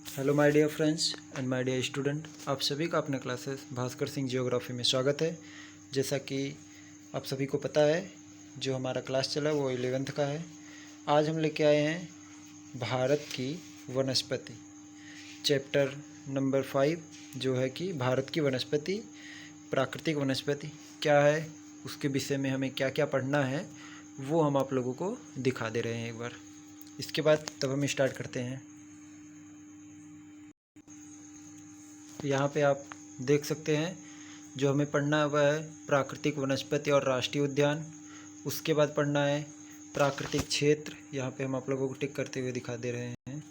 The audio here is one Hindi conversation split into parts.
Hello my dear friends and my dear student, आप सभी का अपने क्लासेस भास्कर सिंह जियोग्राफी में स्वागत है। जैसा कि आप सभी को पता है, जो हमारा क्लास चला वो 11th का है। आज हम लेके आए हैं भारत की वनस्पति, चैप्टर नंबर 5, जो है कि भारत की वनस्पति, प्राकृतिक वनस्पति क्या है, उसके विषय में हमें क्या क्या पढ़ना है वो हम आप लोगों को दिखा दे रहे हैं एक बार। इसके बाद तब हम स्टार्ट करते हैं। यहाँ पे आप देख सकते हैं जो हमें पढ़ना है वह है प्राकृतिक वनस्पति और राष्ट्रीय उद्यान। उसके बाद पढ़ना है प्राकृतिक क्षेत्र। यहाँ पे हम आप लोगों को टिक करते हुए दिखा दे रहे हैं।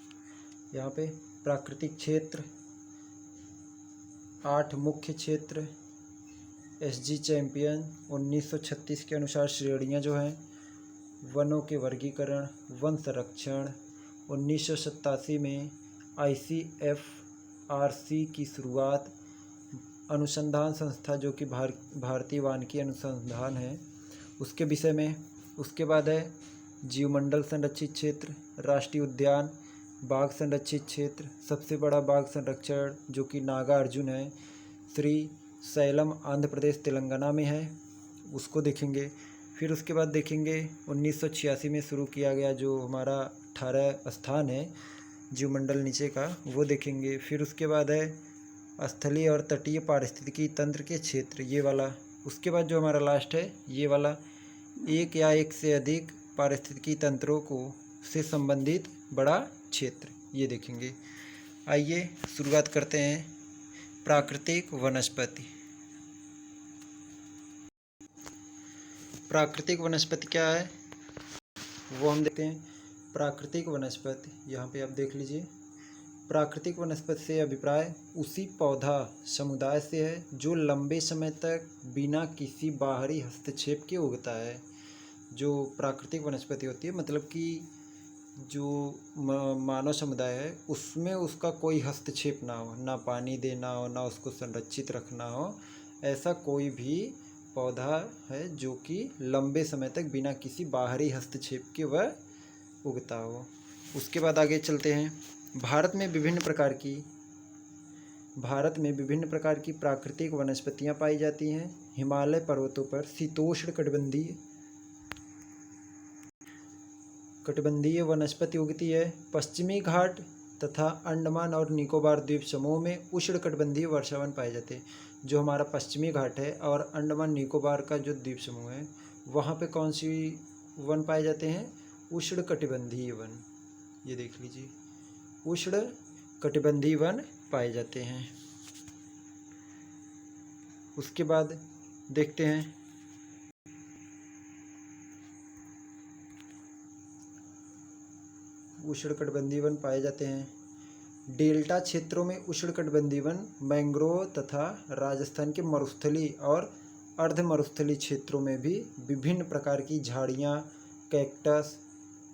यहाँ पे प्राकृतिक क्षेत्र 8 मुख्य क्षेत्र, एसजी चैंपियन 1936 के अनुसार श्रेणियाँ जो हैं, वनों के वर्गीकरण, वन संरक्षण 1987 में ICFRC की शुरुआत, अनुसंधान संस्था जो कि भारतीय वानिकी अनुसंधान है उसके विषय में। उसके बाद है जीवमंडल संरक्षित क्षेत्र, राष्ट्रीय उद्यान, बाघ संरक्षित क्षेत्र, सबसे बड़ा बाघ संरक्षण जो कि नागार्जुन है, श्री सैलम आंध्र प्रदेश तेलंगाना में है, उसको देखेंगे। फिर उसके बाद देखेंगे 1986 में शुरू किया गया जो हमारा 18 स्थान है जीवमंडल नीचे का, वो देखेंगे। फिर उसके बाद है स्थलीय और तटीय पारिस्थितिकी तंत्र के क्षेत्र, ये वाला। उसके बाद जो हमारा लास्ट है ये वाला, एक या एक से अधिक पारिस्थितिकी तंत्रों को से संबंधित बड़ा क्षेत्र, ये देखेंगे। आइए शुरुआत करते हैं प्राकृतिक वनस्पति। प्राकृतिक वनस्पति क्या है वो हम देखते हैं। प्राकृतिक वनस्पति, यहाँ पे आप देख लीजिए, प्राकृतिक वनस्पति से अभिप्राय उसी पौधा समुदाय से है जो लंबे समय तक बिना किसी बाहरी हस्तक्षेप के उगता है। जो प्राकृतिक वनस्पति होती है मतलब कि जो मानव समुदाय है उसमें उसका कोई हस्तक्षेप ना हो, ना पानी देना हो, ना उसको संरक्षित रखना हो, ऐसा कोई भी पौधा है जो कि लंबे समय तक बिना किसी बाहरी हस्तक्षेप के वह उगता हो। उसके बाद आगे चलते हैं। भारत में विभिन्न प्रकार की प्राकृतिक वनस्पतियां पाई जाती हैं। हिमालय पर्वतों पर शीतोष्ण कटिबंधीय वनस्पति उगती है। पश्चिमी घाट तथा अंडमान और निकोबार द्वीप समूह में उष्णकटिबंधीय वर्षावन पाए जाते हैं। जो हमारा पश्चिमी घाट है और अंडमान निकोबार का जो द्वीप समूह है वहाँ पे कौन सी वन पाए जाते हैं? उष्णकटिबंधीय वन, ये देख लीजिए, उष्णकटिबंधीय वन पाए जाते हैं। उसके बाद देखते हैं उष्णकटिबंधीय वन पाए जाते हैं। डेल्टा क्षेत्रों में उष्णकटिबंधीय वन मैंग्रोव तथा राजस्थान के मरुस्थलीय और अर्ध मरुस्थलीय क्षेत्रों में भी विभिन्न प्रकार की झाड़ियाँ, कैक्टस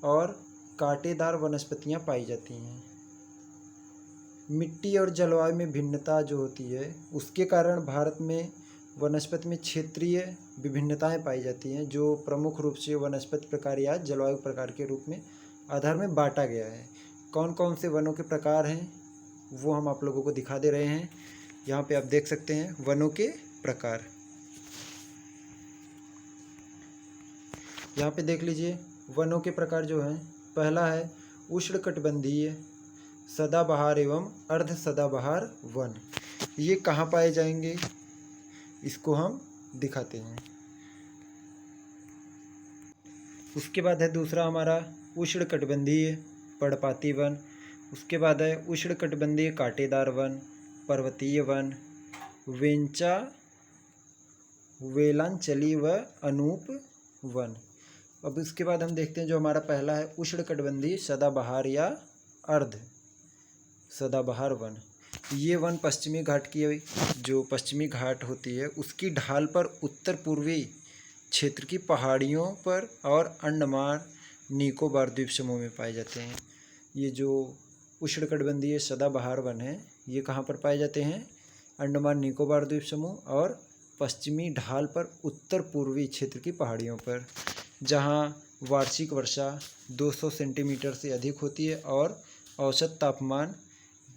और कांटेदार वनस्पतियाँ पाई जाती हैं। मिट्टी और जलवायु में भिन्नता जो होती है उसके कारण भारत में वनस्पति में क्षेत्रीय विभिन्नताएं पाई जाती हैं, जो प्रमुख रूप से वनस्पति प्रकार या जलवायु प्रकार के रूप में आधार में बांटा गया है। कौन कौन से वनों के प्रकार हैं वो हम आप लोगों को दिखा दे रहे हैं। यहाँ पे आप देख सकते हैं वनों के प्रकार। यहाँ पे देख लीजिए वनों के प्रकार जो हैं। पहला है उष्णकटिबंधीय सदाबहार एवं अर्ध सदाबहार वन। ये कहाँ पाए जाएंगे इसको हम दिखाते हैं। उसके बाद है दूसरा हमारा उष्णकटिबंधीय पर्णपाती वन। उसके बाद है उष्णकटिबंधीय कांटेदार वन, पर्वतीय वन, वेलांचली व अनूप वन। अब उसके बाद हम देखते हैं जो हमारा पहला है उष्णकटिबंधीय सदाबहार या अर्ध सदाबहार वन। ये वन पश्चिमी घाट की, जो पश्चिमी घाट होती है उसकी ढाल पर उत्तर पूर्वी क्षेत्र की पहाड़ियों पर और अंडमान निकोबार द्वीप समूह में पाए जाते हैं। ये जो उष्णकटिबंधीय सदाबहार वन है ये कहाँ पर पाए जाते हैं? अंडमान निकोबार द्वीप समूह और पश्चिमी ढाल पर उत्तर पूर्वी क्षेत्र की पहाड़ियों पर, जहाँ वार्षिक वर्षा 200 सेंटीमीटर से अधिक होती है और औसत तापमान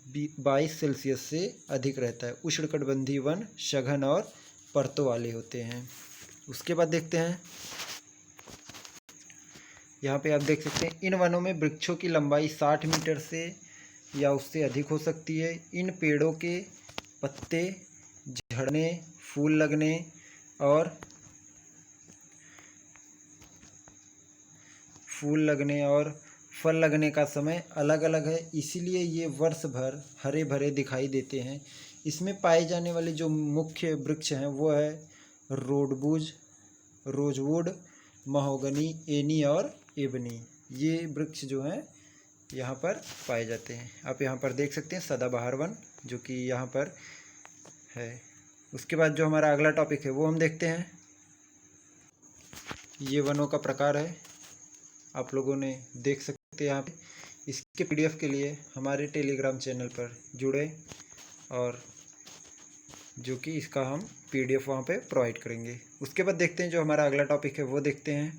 22 सेल्सियस से अधिक रहता है। उष्णकटिबंधीय वन सघन और परतों वाले होते हैं। उसके बाद देखते हैं, यहाँ पे आप देख सकते हैं इन वनों में वृक्षों की लंबाई 60 मीटर से या उससे अधिक हो सकती है। इन पेड़ों के पत्ते झड़ने, फूल लगने और फल लगने का समय अलग अलग है, इसीलिए ये वर्ष भर हरे भरे दिखाई देते हैं। इसमें पाए जाने वाले जो मुख्य वृक्ष हैं वो है रोजवुड, महोगनी, एनी और एबनी। ये वृक्ष जो हैं यहाँ पर पाए जाते हैं। आप यहाँ पर देख सकते हैं सदाबहार वन जो कि यहाँ पर है। उसके बाद जो हमारा अगला टॉपिक है वो हम देखते हैं। ये वनों का प्रकार है, आप लोगों ने देख सकते हैं यहाँ पे। इसके PDF के लिए हमारे टेलीग्राम चैनल पर जुड़े और जो कि इसका हम PDF वहाँ पे प्रोवाइड करेंगे। उसके बाद देखते हैं जो हमारा अगला टॉपिक है वो देखते हैं।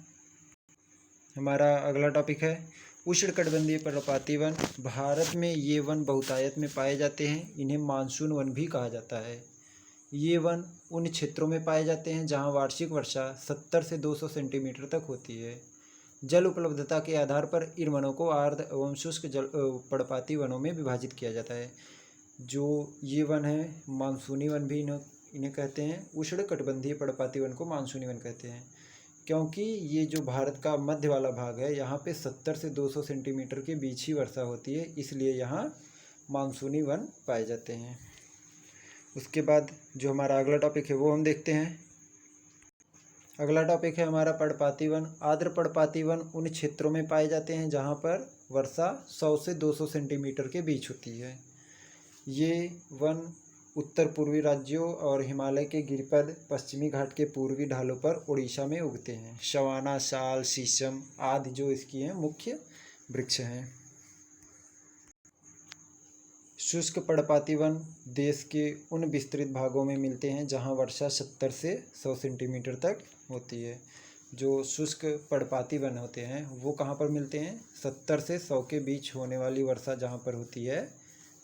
हमारा अगला टॉपिक है उष्णकटिबंधीय पर्णपाती वन। भारत में ये वन बहुतायत में पाए जाते हैं। इन्हें मानसून वन भी कहा जाता है। ये वन उन क्षेत्रों में पाए जाते हैं जहाँ वार्षिक वर्षा 70 से 200 सेंटीमीटर तक होती है। जल उपलब्धता के आधार पर इन वनों को आर्द्र एवं शुष्क जल पर्णपाती वनों में विभाजित किया जाता है। जो ये वन है मानसूनी वन भी इन्हें कहते हैं। उष्णकटिबंधीय पर्णपाती वन को मानसूनी वन कहते हैं क्योंकि ये जो भारत का मध्य वाला भाग है यहाँ पे 70 से 200 सेंटीमीटर के बीच ही वर्षा होती है, इसलिए यहाँ मानसूनी वन पाए जाते हैं। उसके बाद जो हमारा अगला टॉपिक है वो हम देखते हैं। अगला टॉपिक है हमारा पर्णपाती वन। आर्द्र पर्णपाती वन उन क्षेत्रों में पाए जाते हैं जहाँ पर वर्षा 100 से 200 सेंटीमीटर के बीच होती है। ये वन उत्तर पूर्वी राज्यों और हिमालय के गिरिपद पश्चिमी घाट के पूर्वी ढालों पर उड़ीसा में उगते हैं। सवाना, साल, शीशम आदि जो इसकी हैं मुख्य वृक्ष हैं। शुष्क पर्णपाती वन देश के उन विस्तृत भागों में मिलते हैं जहां वर्षा 70 से 100 सेंटीमीटर तक होती है। जो शुष्क पर्णपाती वन होते हैं वो कहाँ पर मिलते हैं? 70 से 100 के बीच होने वाली वर्षा जहाँ पर होती है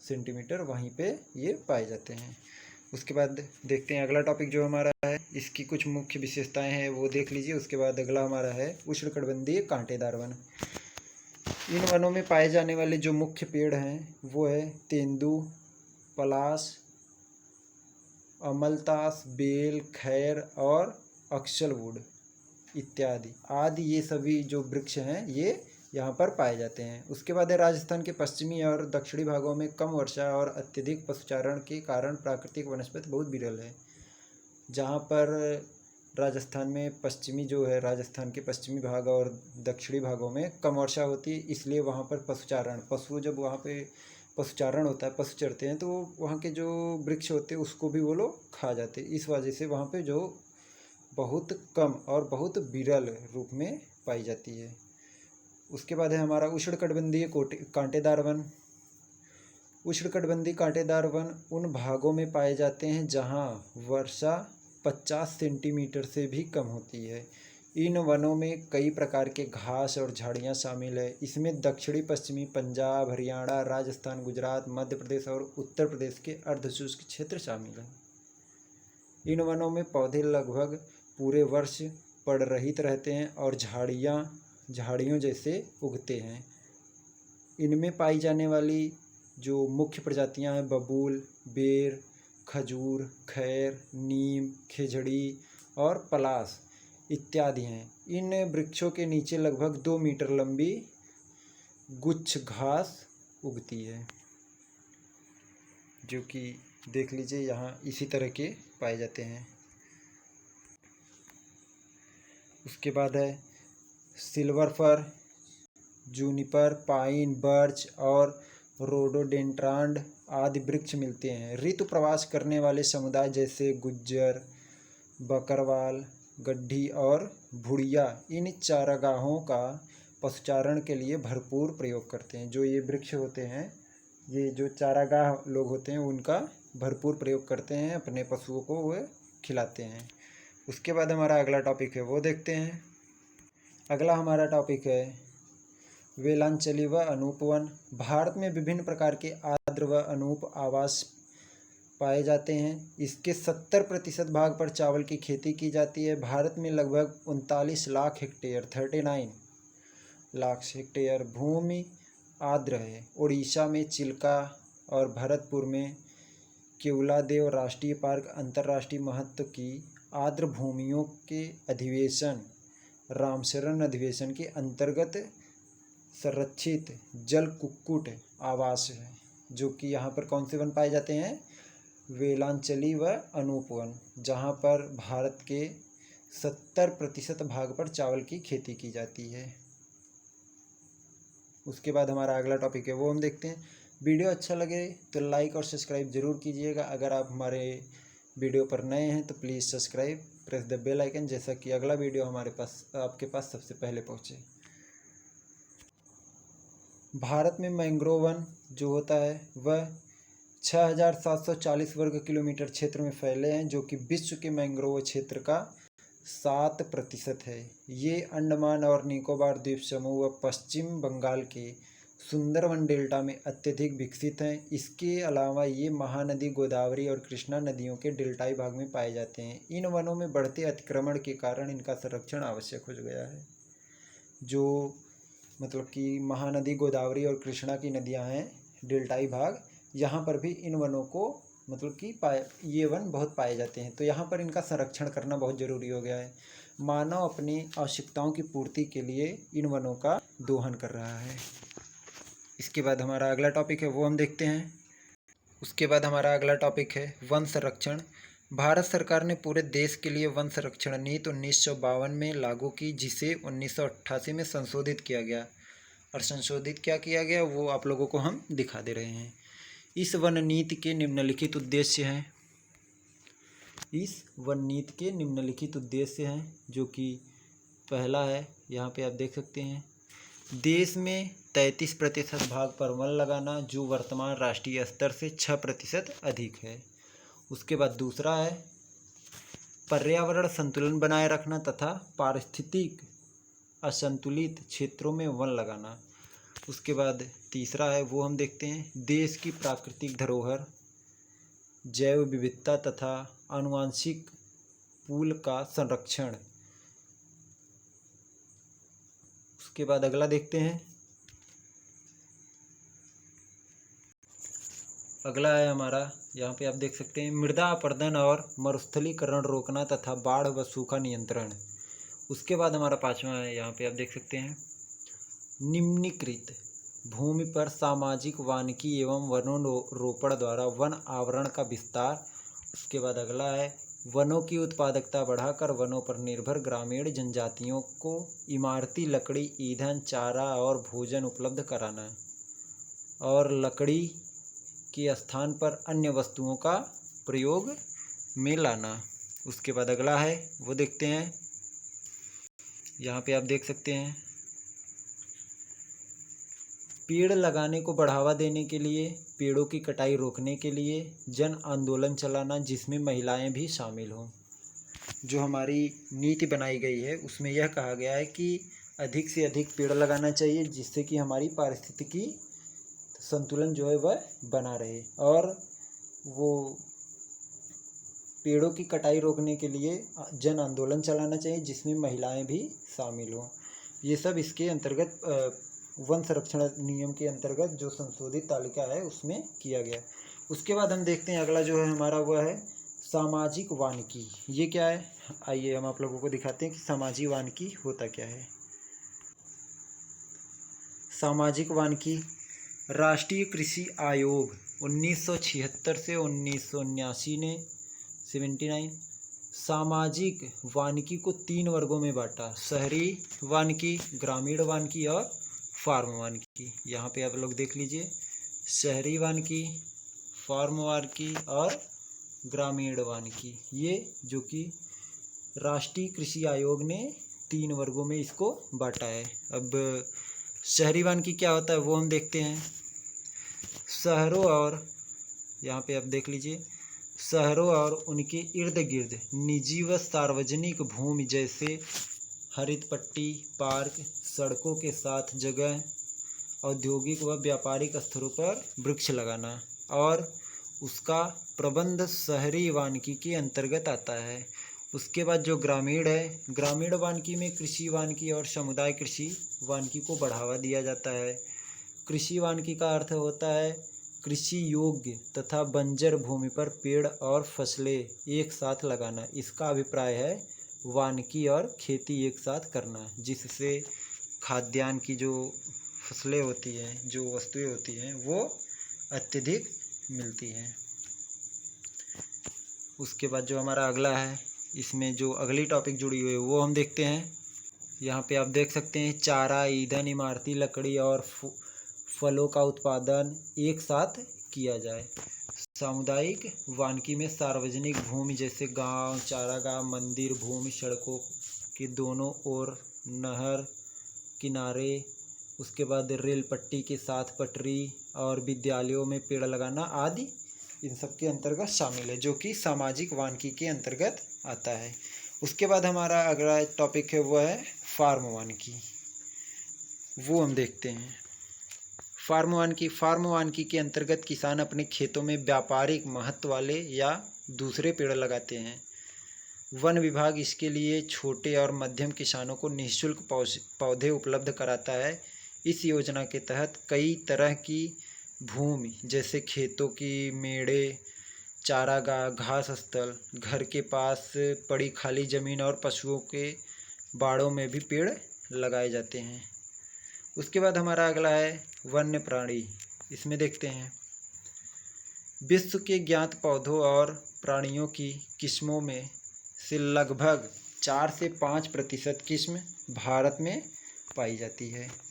सेंटीमीटर, वहीं पे ये पाए जाते हैं। उसके बाद देखते हैं अगला टॉपिक जो हमारा है, इसकी कुछ मुख्य विशेषताएं हैं वो देख लीजिए। उसके बाद अगला हमारा है उष्णकटिबंधीय कांटेदार वन। इन वनों में पाए जाने वाले जो मुख्य पेड़ हैं वो है तेंदू, पलाश, अमलतास, बेल, खैर और अक्सलवुड इत्यादि आदि। ये सभी जो वृक्ष हैं ये यहाँ पर पाए जाते हैं। उसके बाद है राजस्थान के पश्चिमी और दक्षिणी भागों में कम वर्षा और अत्यधिक पशुचारण के कारण प्राकृतिक वनस्पति बहुत विरल है। जहाँ पर राजस्थान में राजस्थान के पश्चिमी भाग और दक्षिणी भागों में कम वर्षा होती है, इसलिए वहाँ पर पशु जब वहाँ पे पशुचारण होता है, पशु चरते हैं, तो वहाँ के जो वृक्ष होते हैं उसको भी वो लोग खा जाते हैं। इस वजह से वहाँ पे जो बहुत कम और बहुत विरल रूप में पाई जाती है। उसके बाद है हमारा उष्णकटिबंधीय कांटेदार वन। उष्णकटिबंधीय कांटेदार वन उन भागों में पाए जाते हैं जहाँ वर्षा 50 सेंटीमीटर से भी कम होती है। इन वनों में कई प्रकार के घास और झाड़ियाँ शामिल है। इसमें दक्षिणी पश्चिमी पंजाब, हरियाणा, राजस्थान, गुजरात, मध्य प्रदेश और उत्तर प्रदेश के अर्धशुष्क क्षेत्र शामिल हैं। इन वनों में पौधे लगभग पूरे वर्ष पर्णरहित रहते हैं और झाड़ियों जैसे उगते हैं। इनमें पाई जाने वाली जो मुख्य प्रजातियां हैं बबूल, बेर, खजूर, खैर, नीम, खेजड़ी और पलाश इत्यादि हैं। इन वृक्षों के नीचे लगभग 2 मीटर लंबी गुच्छ घास उगती है, जो कि देख लीजिए यहाँ इसी तरह के पाए जाते हैं। उसके बाद है silver fir, Juniper, pine, birch और रोडोडेंड्रान आदि वृक्ष मिलते हैं। ऋतु प्रवास करने वाले समुदाय जैसे गुज्जर, बकरवाल, गड्ढी और भुड़िया इन चारागाहों का पशुचारण के लिए भरपूर प्रयोग करते हैं। जो ये वृक्ष होते हैं, ये जो चारागाह लोग होते हैं उनका भरपूर प्रयोग करते हैं, अपने पशुओं को वो खिलाते हैं। उसके बाद हमारा अगला टॉपिक है वो देखते हैं। अगला हमारा टॉपिक है वेलांचली व अनूप वन। भारत में विभिन्न प्रकार के आर्द्र आर्द्र व अनूप आवास पाए जाते हैं। इसके 70% भाग पर चावल की खेती की जाती है। भारत में लगभग 39 लाख हेक्टेयर 39 लाख हेक्टेयर भूमि आर्द्र है। उड़ीसा में चिल्का और भरतपुर में केवलादेव राष्ट्रीय पार्क अंतर्राष्ट्रीय महत्व की आर्द्र भूमियों के अधिवेशन रामसरन अधिवेशन के अंतर्गत संरक्षित जल कुक्कुट आवास है, जो कि यहाँ पर कौन से वन पाए जाते हैं? वेलांचली व अनूप वन, जहाँ पर भारत के 70% भाग पर चावल की खेती की जाती है। उसके बाद हमारा अगला टॉपिक है वो हम देखते हैं। वीडियो अच्छा लगे तो लाइक और सब्सक्राइब जरूर कीजिएगा। अगर आप हमारे वीडियो पर नए हैं तो please subscribe, press the bell icon, जैसा कि अगला वीडियो हमारे पास आपके पास सबसे पहले पहुंचे। भारत में मैंग्रोव वन जो होता है वह 6740 वर्ग किलोमीटर क्षेत्र में फैले हैं, जो कि विश्व के मैंग्रोव क्षेत्र का 7% है। ये अंडमान और निकोबार द्वीप समूह व पश्चिम बंगाल के सुंदरवन डेल्टा में अत्यधिक विकसित हैं। इसके अलावा ये महानदी गोदावरी और कृष्णा नदियों के डेल्टाई भाग में पाए जाते हैं। इन वनों में बढ़ते अतिक्रमण के कारण इनका संरक्षण आवश्यक हो गया है। जो मतलब कि महानदी गोदावरी और कृष्णा की नदियां हैं, डेल्टाई भाग, यहाँ पर भी इन वनों को मतलब कि ये वन बहुत पाए जाते हैं। तो यहाँ पर इनका संरक्षण करना बहुत ज़रूरी हो गया है। मानव अपनी आवश्यकताओं की पूर्ति के लिए इन वनों का दोहन कर रहा है। इसके बाद हमारा अगला टॉपिक है वो हम देखते हैं। उसके बाद हमारा अगला टॉपिक है वन संरक्षण। भारत सरकार ने पूरे देश के लिए वन संरक्षण नीति 1952 में लागू की, जिसे 1988 में संशोधित किया गया। और संशोधित क्या किया गया वो आप लोगों को हम दिखा दे रहे हैं। इस वन नीति के निम्नलिखित उद्देश्य हैं। जो कि पहला है, यहाँ पे आप देख सकते हैं, देश में 33% भाग पर वन लगाना, जो वर्तमान राष्ट्रीय स्तर से 6% अधिक है। उसके बाद दूसरा है पर्यावरण संतुलन बनाए रखना तथा पारिस्थितिक असंतुलित क्षेत्रों में वन लगाना। उसके बाद तीसरा है वो हम देखते हैं, देश की प्राकृतिक धरोहर, जैव विविधता तथा आनुवंशिक पूल का संरक्षण। उसके बाद अगला देखते हैं, अगला है हमारा, यहाँ पे आप देख सकते हैं, मृदा अपरदन और मरुस्थलीकरण रोकना तथा बाढ़ व सूखा नियंत्रण। उसके बाद हमारा पांचवा है, यहाँ पे आप देख सकते हैं, निम्नीकृत भूमि पर सामाजिक वानिकी एवं वनोरोपण द्वारा वन आवरण का विस्तार। उसके बाद अगला है, वनों की उत्पादकता बढ़ाकर वनों पर निर्भर ग्रामीण जनजातियों को इमारती लकड़ी, ईंधन, चारा और भोजन उपलब्ध कराना और लकड़ी के स्थान पर अन्य वस्तुओं का प्रयोग में लाना। उसके बाद अगला है वो देखते हैं, यहाँ पे आप देख सकते हैं, पेड़ लगाने को बढ़ावा देने के लिए पेड़ों की कटाई रोकने के लिए जन आंदोलन चलाना, जिसमें महिलाएं भी शामिल हों। जो हमारी नीति बनाई गई है उसमें यह कहा गया है कि अधिक से अधिक पेड़ लगाना चाहिए, जिससे कि हमारी पारिस्थितिकी संतुलन जो है वह बना रहे, और वो पेड़ों की कटाई रोकने के लिए जन आंदोलन चलाना चाहिए, जिसमें महिलाएं भी शामिल हों। ये सब इसके अंतर्गत वन संरक्षण नियम के अंतर्गत जो संशोधित तालिका है उसमें किया गया। उसके बाद हम देखते हैं अगला जो है हमारा वह है सामाजिक वानिकी। ये क्या है, आइए हम आप लोगों को दिखाते हैं कि सामाजिक वानिकी होता क्या है। सामाजिक वानिकी राष्ट्रीय कृषि आयोग 1976 से 1979 ने 79 सामाजिक वानिकी को 3 वर्गों में बांटा, शहरी वानिकी, ग्रामीण वानिकी और फार्म वानिकी। यहाँ पे आप लोग देख लीजिए, शहरी वानिकी, फार्म वानिकी और ग्रामीण वानिकी, ये जो कि राष्ट्रीय कृषि आयोग ने 3 वर्गों में इसको बांटा है। अब शहरी वानिकी क्या होता है वो हम देखते हैं। शहरों और यहाँ पे आप देख लीजिए, शहरों और उनके इर्द गिर्द निजी व सार्वजनिक भूमि जैसे हरित पट्टी, पार्क, सड़कों के साथ जगह औद्योगिक व व्यापारिक स्तरों पर वृक्ष लगाना। और उसका प्रबंध शहरी वानिकी के अंतर्गत आता है। उसके बाद जो ग्रामीण है, ग्रामीण वानिकी में कृषि वानिकी और समुदाय कृषि वानिकी को बढ़ावा दिया जाता है। कृषि वानिकी का अर्थ होता है कृषि योग्य तथा बंजर भूमि पर पेड़ और फसलें एक साथ लगाना। इसका अभिप्राय है वानिकी और खेती एक साथ करना, जिससे खाद्यान्न की जो फसलें होती हैं, जो वस्तुएं होती हैं, वो अत्यधिक मिलती हैं। उसके बाद जो हमारा अगला है, इसमें जो अगली टॉपिक जुड़ी हुई है वो हम देखते हैं। यहाँ पे आप देख सकते हैं चारा, ईंधन, इमारती लकड़ी और फलों का उत्पादन एक साथ किया जाए। सामुदायिक वानिकी में सार्वजनिक भूमि जैसे गांव, चारागाह, मंदिर, भूमि, सड़कों के दोनों ओर, नहर किनारे, उसके बाद रेल पट्टी के साथ पटरी और विद्यालयों में पेड़ लगाना आदि इन सब के अंतर्गत शामिल है, जो कि सामाजिक वानिकी के अंतर्गत आता है। उसके बाद हमारा अगला टॉपिक है वो है फार्म वानिकी, वो हम देखते हैं। फार्म वानिकी के अंतर्गत किसान अपने खेतों में व्यापारिक महत्व वाले या दूसरे पेड़ लगाते हैं। वन विभाग इसके लिए छोटे और मध्यम किसानों को निःशुल्क पौधे उपलब्ध कराता है। इस योजना के तहत कई तरह की भूमि जैसे खेतों की मेड़े, चारागाह, घास स्थल, घर के पास पड़ी खाली जमीन और पशुओं के बाड़ों में भी पेड़ लगाए जाते हैं। उसके बाद हमारा अगला है वन्य प्राणी। इसमें देखते हैं विश्व के ज्ञात पौधों और प्राणियों की किस्मों में से लगभग 4 से 5% किस्म भारत में पाई जाती है।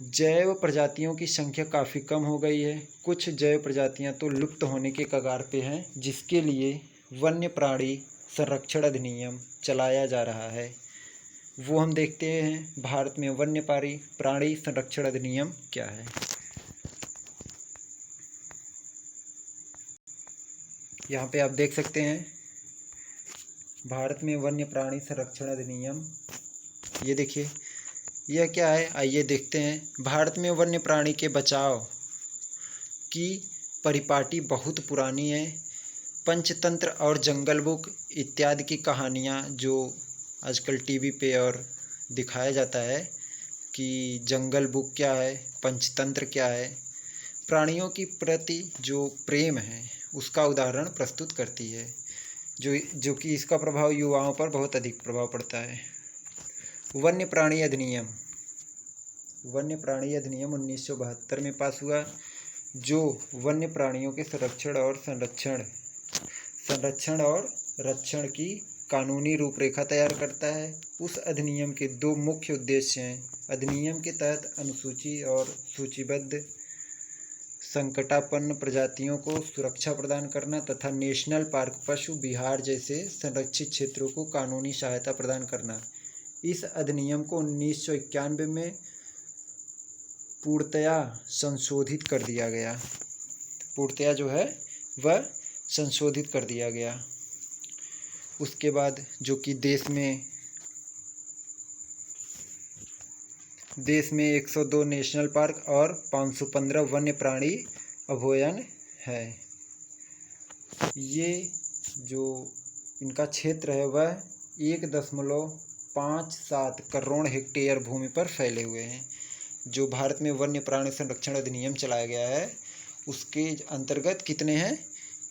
जैव प्रजातियों की संख्या काफ़ी कम हो गई है। कुछ जैव प्रजातियां तो लुप्त होने के कगार पे हैं, जिसके लिए वन्य प्राणी संरक्षण अधिनियम चलाया जा रहा है। वो हम देखते हैं भारत में वन्य प्राणी संरक्षण अधिनियम क्या है। यहाँ पे आप देख सकते हैं भारत में वन्य प्राणी संरक्षण अधिनियम, ये देखिए यह क्या है, आइए देखते हैं। भारत में वन्य प्राणी के बचाव की परिपाटी बहुत पुरानी है। पंचतंत्र और जंगल बुक इत्यादि की कहानियाँ जो आजकल टीवी पे और दिखाया जाता है कि जंगल बुक क्या है, पंचतंत्र क्या है, प्राणियों की प्रति जो प्रेम है उसका उदाहरण प्रस्तुत करती है, जो कि इसका प्रभाव युवाओं पर बहुत अधिक प्रभाव पड़ता है। वन्य प्राणी अधिनियम 1972 में पास हुआ, जो वन्य प्राणियों के संरक्षण और रक्षण की कानूनी रूपरेखा तैयार करता है। उस अधिनियम के 2 मुख्य उद्देश्य हैं। अधिनियम के तहत अनुसूची और सूचीबद्ध संकटापन्न प्रजातियों को सुरक्षा प्रदान करना तथा नेशनल पार्क, पशु विहार जैसे संरक्षित क्षेत्रों को कानूनी सहायता प्रदान करना। इस अधिनियम को 1991 में पूर्णतया संशोधित कर दिया गया। पूर्णतया जो है वह संशोधित कर दिया गया। उसके बाद जो कि देश में 102 नेशनल पार्क और 515 वन्य प्राणी अभयारण्य है। ये जो इनका क्षेत्र है वह 1.57 करोड़ हेक्टेयर भूमि पर फैले हुए हैं। जो भारत में वन्य प्राणी संरक्षण अधिनियम चलाया गया है उसके अंतर्गत कितने हैं,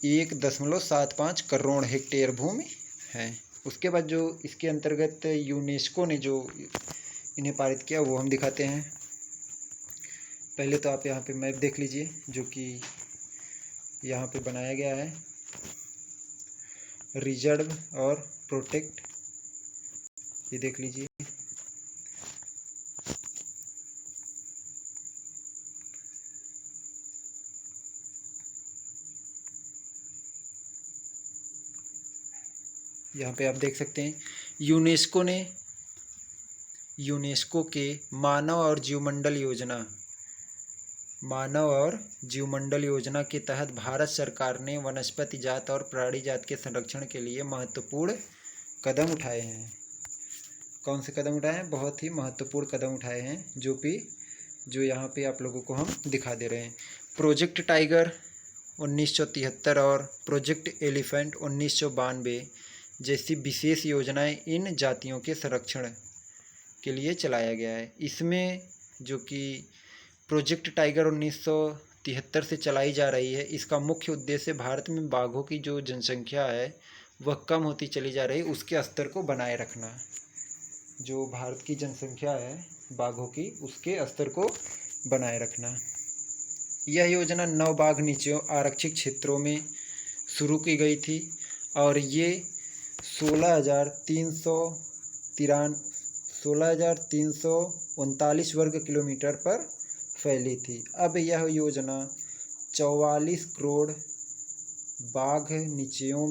1.75 करोड़ हेक्टेयर भूमि है। उसके बाद जो इसके अंतर्गत यूनेस्को ने जो इन्हें पारित किया वो हम दिखाते हैं। पहले तो आप यहाँ पे मैप देख लीजिए जो कि यहाँ पे बनाया गया है, रिजर्व और प्रोटेक्ट, ये देख लीजिए। यहाँ पे आप देख सकते हैं यूनेस्को के मानव और जीवमंडल योजना के तहत भारत सरकार ने वनस्पति जात और प्राणी जात के संरक्षण के लिए महत्वपूर्ण कदम उठाए हैं। कौन से कदम उठाए हैं? बहुत ही महत्वपूर्ण कदम उठाए हैं, जो कि जो यहाँ पे आप लोगों को हम दिखा दे रहे हैं। प्रोजेक्ट टाइगर 1973 और प्रोजेक्ट एलिफेंट 1992 जैसी विशेष योजनाएं इन जातियों के संरक्षण के लिए चलाया गया है। इसमें जो कि प्रोजेक्ट टाइगर 1973 से चलाई जा रही है, इसका मुख्य उद्देश्य भारत में बाघों की जो जनसंख्या है वह कम होती चली जा रही है, उसके स्तर को बनाए रखना। जो भारत की जनसंख्या है बाघों की, उसके स्तर को बनाए रखना। यह योजना 9 बाघ नीचियों आरक्षित क्षेत्रों में शुरू की गई थी और ये 16,339 वर्ग किलोमीटर पर फैली थी। अब यह योजना 44 करोड़ बाघ नीचियों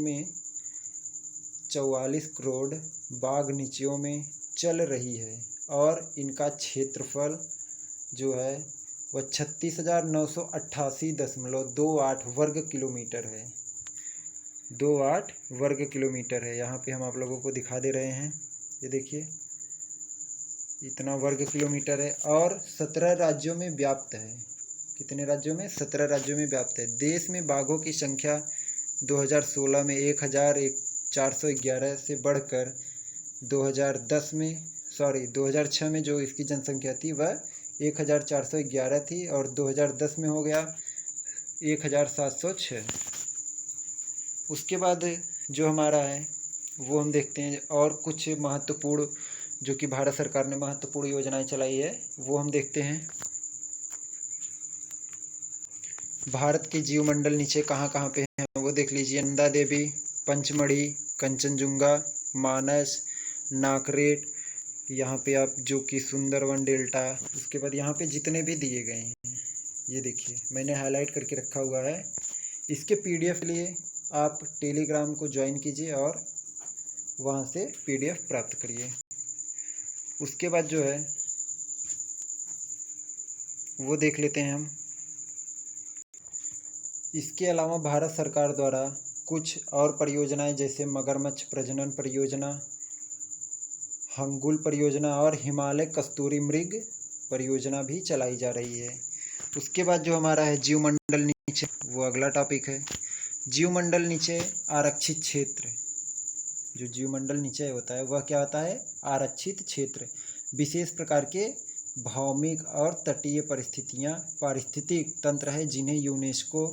में चल रही है और इनका क्षेत्रफल जो है वह 36,988.28 वर्ग किलोमीटर है। 28 वर्ग किलोमीटर है। यहाँ पे हम आप लोगों को दिखा दे रहे हैं, ये देखिए इतना वर्ग किलोमीटर है और 17 राज्यों में व्याप्त है। कितने राज्यों में? 17 राज्यों में व्याप्त है। देश में बाघों की संख्या 2016 में 1,411 से बढ़कर 2006 में जो इसकी जनसंख्या थी वह 1,411 थी और 2010 में हो गया 1,706। उसके बाद जो हमारा है वो हम देखते हैं और कुछ महत्वपूर्ण जो कि भारत सरकार ने महत्वपूर्ण योजनाएं चलाई है वो हम देखते हैं। भारत के जीवमंडल नीचे कहाँ कहाँ पे हैं वो देख लीजिए। नंदा देवी, पंचमढ़ी, कंचनजुंगा, मानस, नाकरेट, यहाँ पे आप जो कि सुंदरवन डेल्टा। उसके बाद यहाँ पे जितने भी दिए गए हैं ये देखिए मैंने हाईलाइट करके रखा हुआ है। इसके पीडीएफ लिए आप टेलीग्राम को ज्वाइन कीजिए और वहाँ से पीडीएफ प्राप्त करिए। उसके बाद जो है वो देख लेते हैं हम। इसके अलावा भारत सरकार द्वारा कुछ और परियोजनाएं जैसे मगरमच्छ प्रजनन परियोजना, हंगुल परियोजना और हिमालय कस्तूरी मृग परियोजना भी चलाई जा रही है। उसके बाद जो हमारा है जीवमंडल नीचे, वो अगला टॉपिक है। जीवमंडल नीचे आरक्षित क्षेत्र। जो जीवमंडल नीचे होता है वह क्या होता है? आरक्षित क्षेत्र। विशेष प्रकार के भौमिक और तटीय पारिस्थितिक तंत्र है जिन्हें यूनेस्को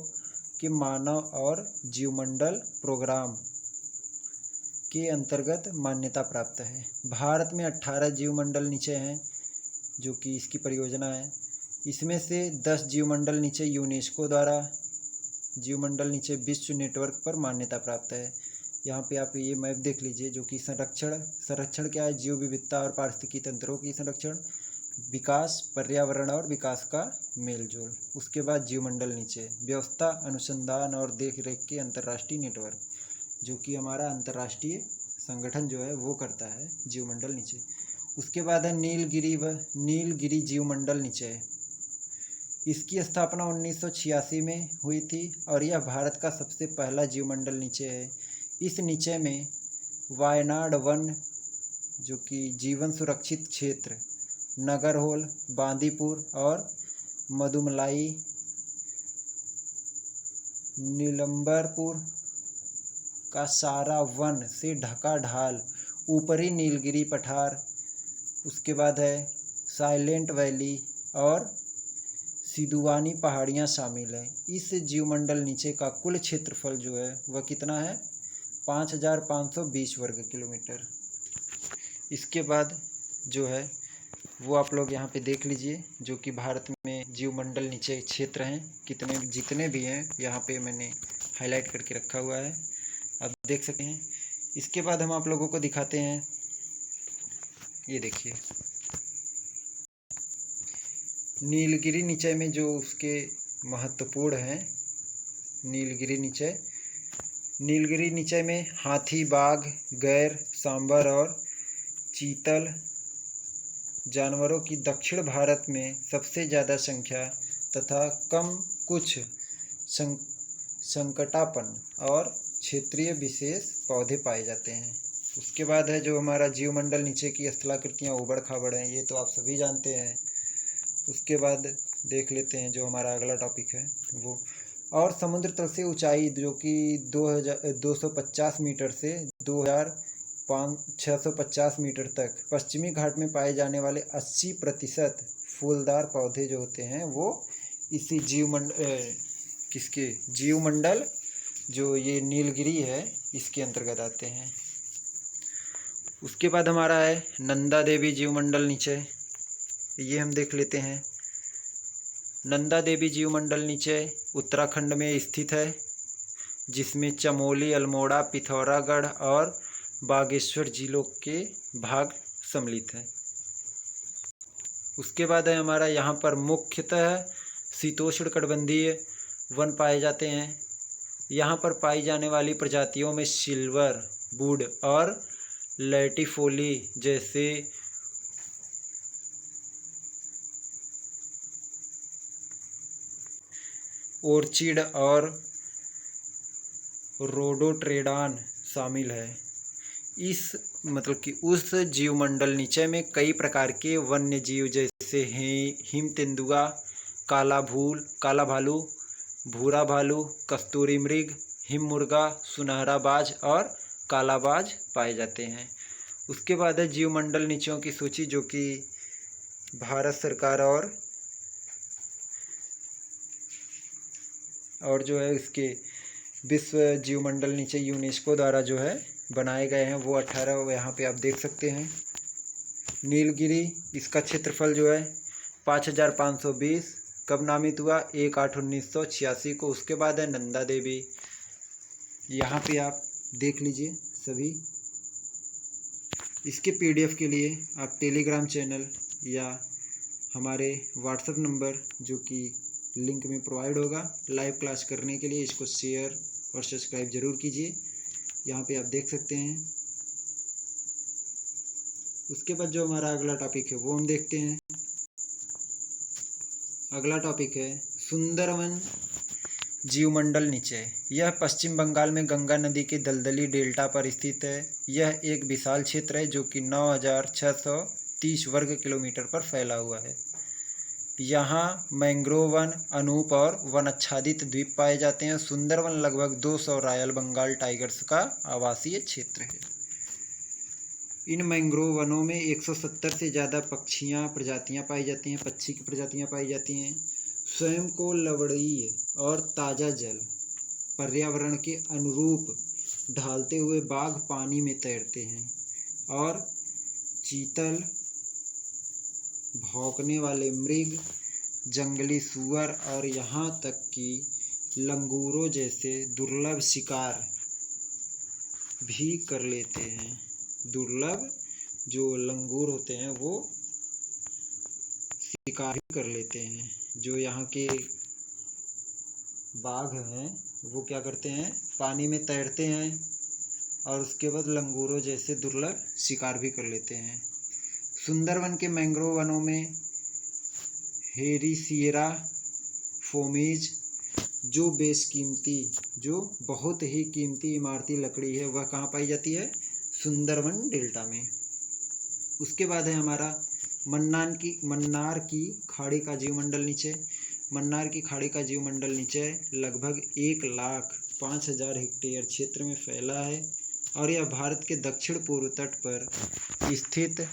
के मानव और जीवमंडल प्रोग्राम के अंतर्गत मान्यता प्राप्त है। भारत में 18 जीवमंडल नीचे हैं जो कि इसकी परियोजना है। इसमें से 10 जीवमंडल नीचे यूनेस्को द्वारा जीवमंडल नीचे विश्व नेटवर्क पर मान्यता प्राप्त है। यहाँ पे आप ये मैप देख लीजिए जो कि संरक्षण क्या है? जीव विविधता और पारिस्थितिकी तंत्रों की संरक्षण, विकास, पर्यावरण और विकास का मेलजोल। उसके बाद जीवमंडल नीचे व्यवस्था, अनुसंधान और देखरेख के अंतर्राष्ट्रीय नेटवर्क, जो कि हमारा अंतर्राष्ट्रीय संगठन जो है वो करता है जीवमंडल नीचे। उसके बाद है नीलगिरी जीवमंडल नीचे। इसकी स्थापना 1986 में हुई थी और यह भारत का सबसे पहला जीवमंडल नीचे है। इस नीचे में वायनाड वन जो कि जीवन सुरक्षित क्षेत्र, नगरहोल, बांदीपुर और मदुमलाई, नीलंबरपुर का सारा वन से ढका ढाल, ऊपरी नीलगिरी पठार, उसके बाद है साइलेंट वैली और सिदुवानी पहाड़ियाँ शामिल हैं। इस जीवमंडल नीचे का कुल क्षेत्रफल जो है वह कितना है? 5,520 वर्ग किलोमीटर। इसके बाद जो है वो आप लोग यहाँ पे देख लीजिए जो कि भारत में जीवमंडल नीचे क्षेत्र हैं जितने भी हैं यहाँ पे मैंने हाईलाइट करके रखा हुआ है, आप देख सकते हैं। इसके बाद हम आप लोगों को दिखाते हैं, ये देखिए नीलगिरी नीचे में जो उसके महत्वपूर्ण हैं। नीलगिरी नीचे में हाथी, बाघ, गैर, सांबर और चीतल जानवरों की दक्षिण भारत में सबसे ज़्यादा संख्या तथा कम कुछ संकटापन और क्षेत्रीय विशेष पौधे पाए जाते हैं। उसके बाद है जो हमारा जीवमंडल नीचे की स्थलाकृतियाँ उबड़ खाबड़ हैं, ये तो आप सभी जानते हैं। उसके बाद देख लेते हैं जो हमारा अगला टॉपिक है वो। और समुद्र तल से ऊंचाई जो कि 250 मीटर से 2650 मीटर तक पश्चिमी घाट में पाए जाने वाले 80% फूलदार पौधे जो होते हैं वो इसी जीवमंडल जो ये नीलगिरी है इसके अंतर्गत आते हैं। उसके बाद हमारा है नंदा देवी जीवमंडल नीचे, ये हम देख लेते हैं। नंदा देवी जीवमंडल नीचे उत्तराखंड में स्थित है, जिसमें चमोली, अल्मोड़ा, पिथौरागढ़ और बागेश्वर जिलों के भाग सम्मिलित हैं। उसके बाद है हमारा यहाँ पर मुख्यतः शीतोष्णकटिबंधीय वन पाए जाते हैं। यहाँ पर पाई जाने वाली प्रजातियों में सिल्वर वुड और लैटिफोली जैसे ऑर्चिड और रोडोट्रेडान शामिल है। इस मतलब कि उस जीवमंडल नीचे में कई प्रकार के वन्य जीव जैसे हिम तेंदुआ, काला भालू, भूरा भालू, कस्तूरी मृग, हिम मुर्गा, सुनहरा बाज और कालाबाज पाए जाते हैं। उसके बाद है जीवमंडल नीचियों की सूची जो कि भारत सरकार और जो है इसके विश्व जीवमंडल नीचे यूनेस्को द्वारा जो है बनाए गए हैं वो 18 यहाँ पे आप देख सकते हैं। नीलगिरी, इसका क्षेत्रफल जो है 5520, कब नामित हुआ 1/8/1986 को। उसके बाद है नंदा देवी, यहाँ पे आप देख लीजिए सभी। इसके PDF के लिए आप टेलीग्राम चैनल या हमारे व्हाट्सएप नंबर जो कि लिंक में प्रोवाइड होगा लाइव क्लास करने के लिए इसको शेयर और सब्सक्राइब जरूर कीजिए। यहाँ पे आप देख सकते हैं। उसके बाद जो हमारा अगला टॉपिक है वो हम देखते हैं। अगला टॉपिक है सुंदरवन जीवमंडल नीचे। यह पश्चिम बंगाल में गंगा नदी के दलदली डेल्टा पर स्थित है। यह एक विशाल क्षेत्र है जो कि 9630 वर्ग किलोमीटर पर फैला हुआ है। यहाँ मैंग्रोव वन, अनूप और वनाच्छादित द्वीप पाए जाते हैं। सुंदरवन लगभग 200 रॉयल बंगाल टाइगर्स का आवासीय क्षेत्र है। इन मैंग्रोव वनों में 170 से ज़्यादा प्रजातियाँ पाई जाती हैं, पक्षी की प्रजातियाँ पाई जाती हैं। स्वयं को लवणीय और ताज़ा जल पर्यावरण के अनुरूप ढालते हुए बाघ पानी में तैरते हैं और चीतल, भौंकने वाले मृग, जंगली सुअर और यहाँ तक कि लंगूरों जैसे दुर्लभ शिकार भी कर लेते हैं। दुर्लभ जो लंगूर होते हैं वो शिकार भी कर लेते हैं। जो यहाँ के बाघ हैं वो क्या करते हैं, पानी में तैरते हैं और उसके बाद लंगूरों जैसे दुर्लभ शिकार भी कर लेते हैं। सुंदरवन के मैंग्रोव वनों में हेरिसिएरा फोमीज जो बहुत ही कीमती इमारती लकड़ी है वह कहाँ पाई जाती है, सुंदरवन डेल्टा में। उसके बाद है हमारा मन्नार की खाड़ी का जीवमंडल नीचे। मन्नार की खाड़ी का जीवमंडल नीचे लगभग 1,05,000 हेक्टेयर क्षेत्र में फैला है और यह भारत के दक्षिण पूर्व तट पर स्थित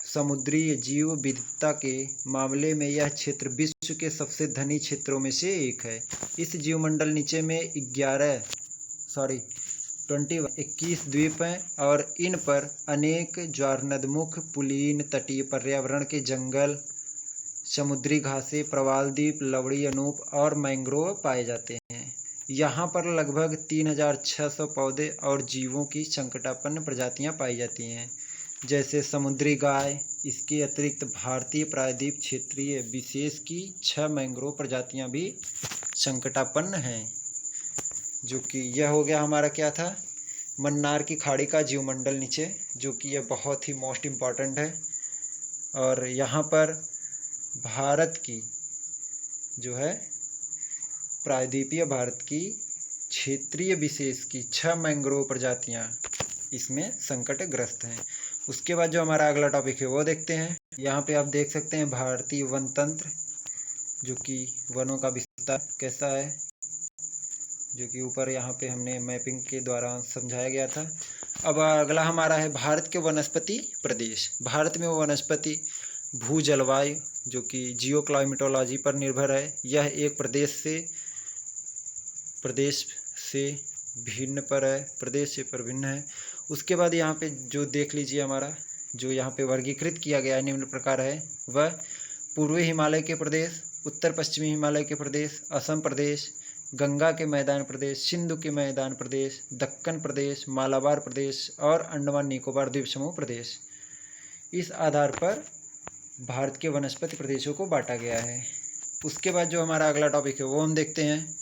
समुद्री जीव विविधता के मामले में यह क्षेत्र विश्व के सबसे धनी क्षेत्रों में से एक है। इस जीवमंडल नीचे में 21 द्वीप हैं और इन पर अनेक ज्वारनदमुख, पुलीन, तटीय पर्यावरण के जंगल, समुद्री घासें, प्रवाल द्वीप, लवड़ी, अनूप और मैंग्रोव पाए जाते हैं। यहाँ पर लगभग 3600 पौधे और जीवों की संकटापन्न प्रजातियाँ पाई जाती हैं, जैसे समुद्री गाय। इसके अतिरिक्त भारतीय प्रायद्वीप क्षेत्रीय विशेष की 6 मैंग्रोव प्रजातियाँ भी संकटापन्न हैं। जो कि यह हो गया हमारा क्या था, मन्नार की खाड़ी का जीवमंडल नीचे, जो कि यह बहुत ही मोस्ट इम्पॉर्टेंट है। और यहाँ पर भारत की जो है प्रायद्वीपीय भारत की क्षेत्रीय विशेष की 6 मैंग्रोव प्रजातियाँ इसमें संकटग्रस्त हैं। उसके बाद जो हमारा अगला टॉपिक है वो देखते हैं। यहाँ पे आप देख सकते हैं भारतीय वन तंत्र, जो कि वनों का विस्तार कैसा है, जो कि ऊपर यहाँ पे हमने मैपिंग के द्वारा समझाया गया था। अब अगला हमारा है भारत के वनस्पति प्रदेश। भारत में वनस्पति भू जलवायु, जो कि जियो क्लाइमेटोलॉजी पर निर्भर है, यह एक प्रदेश से भिन्न पर है, प्रदेश से पर भिन्न है। उसके बाद यहाँ पे जो देख लीजिए हमारा जो यहाँ पे वर्गीकृत किया गया है निम्न प्रकार है, वह पूर्वी हिमालय के प्रदेश, उत्तर पश्चिमी हिमालय के प्रदेश, असम प्रदेश, गंगा के मैदान प्रदेश, सिंधु के मैदान प्रदेश, दक्कन प्रदेश, मालाबार प्रदेश और अंडमान निकोबार द्वीप समूह प्रदेश। इस आधार पर भारत के वनस्पति प्रदेशों को बांटा गया है। उसके बाद जो हमारा अगला टॉपिक है वो हम देखते हैं।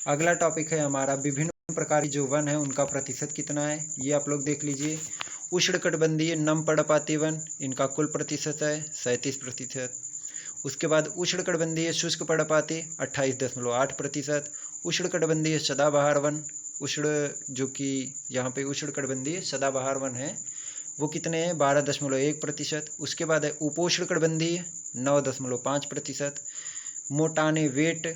अगला टॉपिक है हमारा विभिन्न प्रकार की जो वन है उनका प्रतिशत कितना है, ये आप लोग देख लीजिए। उष्णकटिबंधीय नम पर्णपाती वन, इनका कुल प्रतिशत है 37%। उसके बाद उष्णकटिबंधीय शुष्क पर्णपाती 28.8%। उष्णकटिबंधीय सदाबहार वन, जो कि यहाँ पे उष्णकटिबंधीय सदाबहार वन है वो कितने हैं 12.1%। उसके बाद है उपोष्णकटिबंधीय 9.5%। मोटाने वेट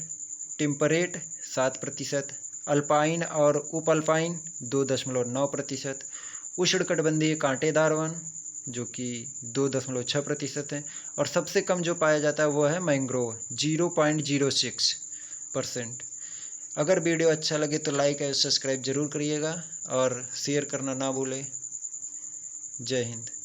टेम्परेट 7%। अल्पाइन और उप अल्पाइन 2.9%। उष्णकटिबंधीय कांटेदार वन जो कि 2.6% है। और सबसे कम जो पाया जाता है वो है मैंग्रोव 0.06%। अगर वीडियो अच्छा लगे तो लाइक और सब्सक्राइब जरूर करिएगा और शेयर करना ना भूलें। जय हिंद।